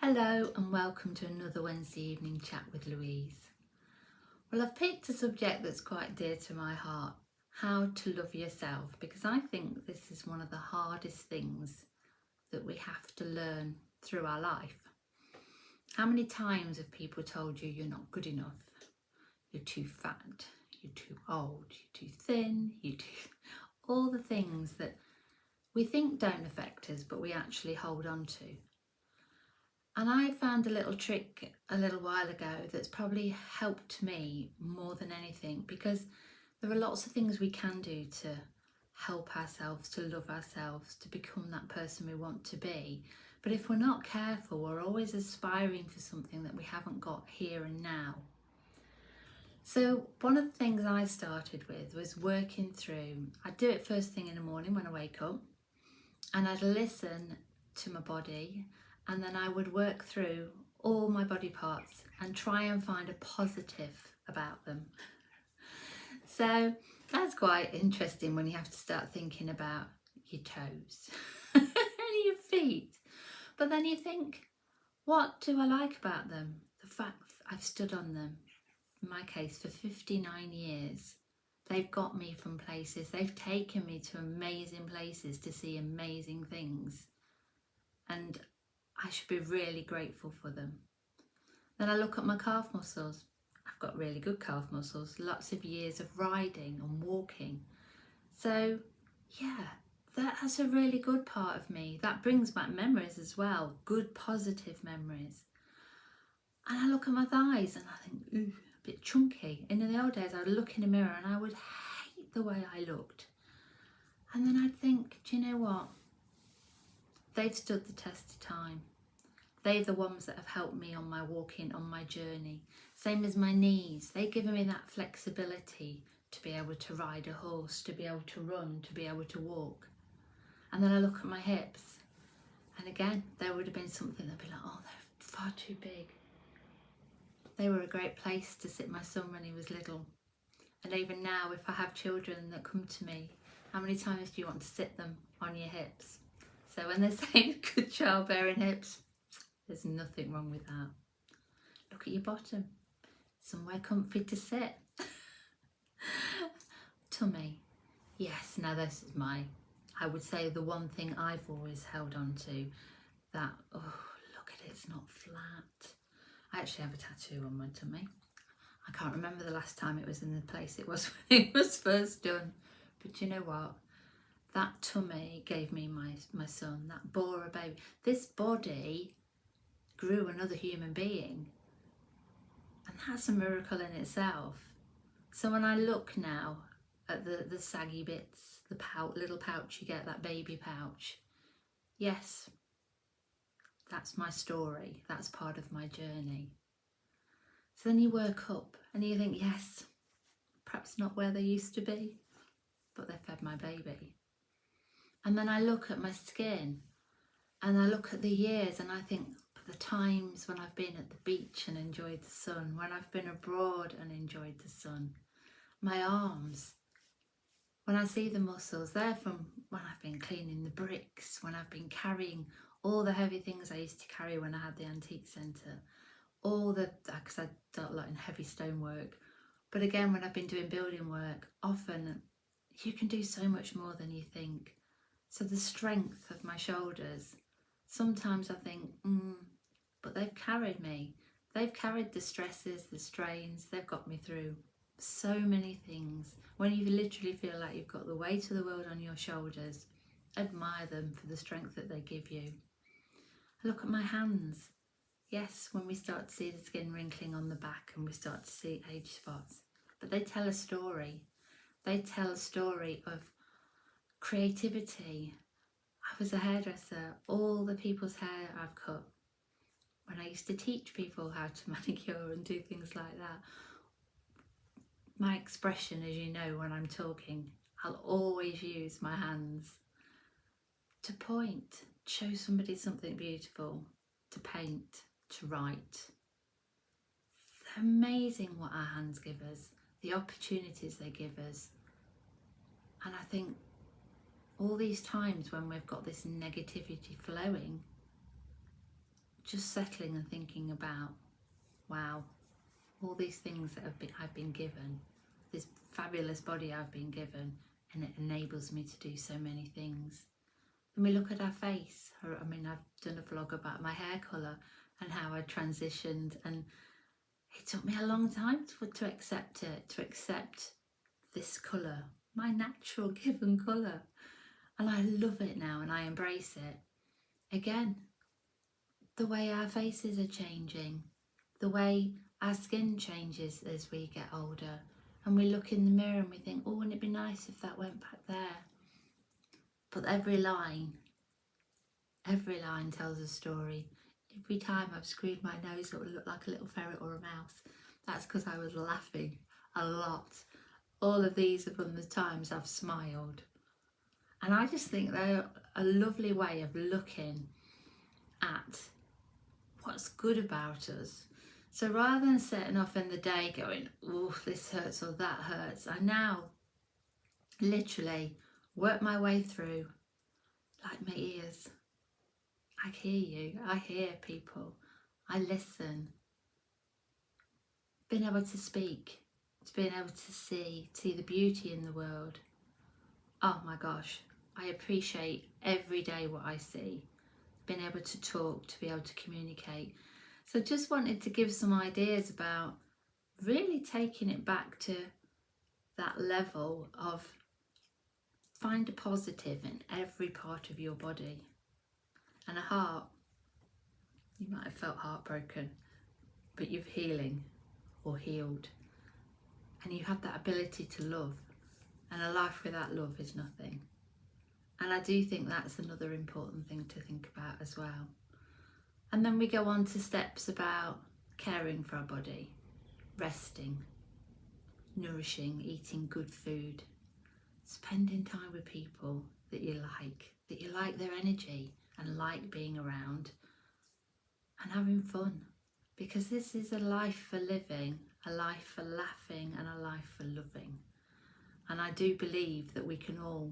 Hello and welcome to another Wednesday evening chat with Louise. Well, I've picked a subject that's quite dear to my heart, how to love yourself, because I think this is one of the hardest things that we have to learn through our life. How many times have people told you you're not good enough, you're too fat, you're too old, you're too thin, all the things that we think don't affect us but we actually hold on to. And I found a little trick a little while ago that's probably helped me more than anything, because there are lots of things we can do to help ourselves, to love ourselves, to become that person we want to be. But if we're not careful, we're always aspiring for something that we haven't got here and now. So one of the things I started with was working through, I'd do it first thing in the morning when I wake up, and I'd listen to my body, and then I would work through all my body parts and try and find a positive about them. So that's quite interesting when you have to start thinking about your toes and your feet. But then you think, what do I like about them? The fact I've stood on them, in my case, for 59 years. They've got me from places, they've taken me to amazing places to see amazing things. And I should be really grateful for them. Then I look at my calf muscles. I've got really good calf muscles, lots of years of riding and walking. So yeah, that's a really good part of me. That brings back memories as well, good positive memories. And I look at my thighs and I think, ooh, a bit chunky. And in the old days I would look in the mirror and I would hate the way I looked. And then I'd think, do you know what? They've stood the test of time. They're the ones that have helped me on my walking, on my journey. Same as my knees. They've given me that flexibility to be able to ride a horse, to be able to run, to be able to walk. And then I look at my hips. And again, there would have been something that'd be like, oh, they're far too big. They were a great place to sit my son when he was little. And even now, if I have children that come to me, how many times do you want to sit them on your hips? So when they're saying good childbearing hips, there's nothing wrong with that. Look at your bottom, somewhere comfy to sit. Tummy, yes, now this is I would say the one thing I've always held on to, that, oh, look at it, it's not flat. I actually have a tattoo on my tummy. I can't remember the last time it was in the place it was when it was first done. But you know what? That tummy gave me my son, that bore a baby. This body grew another human being. And that's a miracle in itself. So when I look now at the saggy bits, the little pouch you get, that baby pouch, yes, that's my story. That's part of my journey. So then you work up and you think, yes, perhaps not where they used to be, but they fed my baby. And then I look at my skin and I look at the years and I think, the times when I've been at the beach and enjoyed the sun, when I've been abroad and enjoyed the sun, my arms, when I see the muscles, they're from when I've been cleaning the bricks, when I've been carrying all the heavy things I used to carry when I had the antique centre, because I dealt a lot in heavy stonework. But again, when I've been doing building work, often you can do so much more than you think. So the strength of my shoulders, sometimes I think, but they've carried me. They've carried the stresses, the strains, they've got me through so many things. When you literally feel like you've got the weight of the world on your shoulders, admire them for the strength that they give you. I look at my hands. Yes, when we start to see the skin wrinkling on the back and we start to see age spots, but they tell a story. They tell a story of creativity. I was a hairdresser. All the people's hair I've cut, when I used to teach people how to manicure and do things like that, my expression, as you know, when I'm talking, I'll always use my hands to point, show somebody something beautiful, to paint, to write. They're amazing what our hands give us, the opportunities they give us. And I think all these times when we've got this negativity flowing, just settling and thinking about, wow, all these things that I've been given, this fabulous body I've been given, and it enables me to do so many things. And we look at our face. I mean, I've done a vlog about my hair colour and how I transitioned, and it took me a long time to accept it, to accept this colour, my natural given colour. And I love it now and I embrace it. Again, the way our faces are changing, the way our skin changes as we get older, and we look in the mirror and we think, oh, wouldn't it be nice if that went back there? But every line tells a story. Every time I've screwed my nose up, it looked like a little ferret or a mouse. That's because I was laughing a lot. All of these are from the times I've smiled. And I just think they're a lovely way of looking at what's good about us. So rather than setting off in the day going, oh, this hurts or that hurts, I now literally work my way through, like my ears. I hear you, I hear people, I listen. Being able to speak, to being able to see the beauty in the world. Oh my gosh, I appreciate every day what I see. Being able to talk, to be able to communicate. So just wanted to give some ideas about really taking it back to that level of find a positive in every part of your body. And a heart, you might have felt heartbroken, but you're healing or healed. And you have that ability to love. And a life without love is nothing. And I do think that's another important thing to think about as well. And then we go on to steps about caring for our body, resting, nourishing, eating good food, spending time with people that you like their energy and like being around, and having fun. Because this is a life for living, a life for laughing, and a life for loving. And I do believe that we can all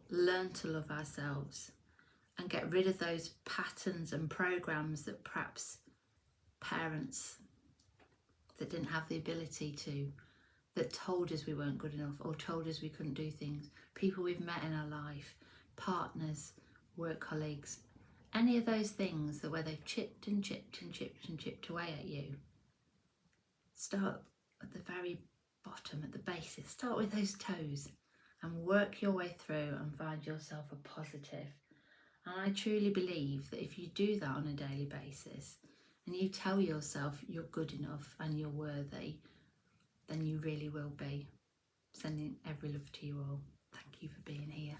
learn to love ourselves and get rid of those patterns and programs that perhaps parents that didn't have the ability to, that told us we weren't good enough or told us we couldn't do things, people we've met in our life, partners, work colleagues, any of those things that where they've chipped and chipped and chipped and chipped away at you. Start at the very bottom, at the basis. Start with those toes and work your way through and find yourself a positive. And I truly believe that if you do that on a daily basis and you tell yourself you're good enough and you're worthy, then you really will be. Sending every love to you all. Thank you for being here.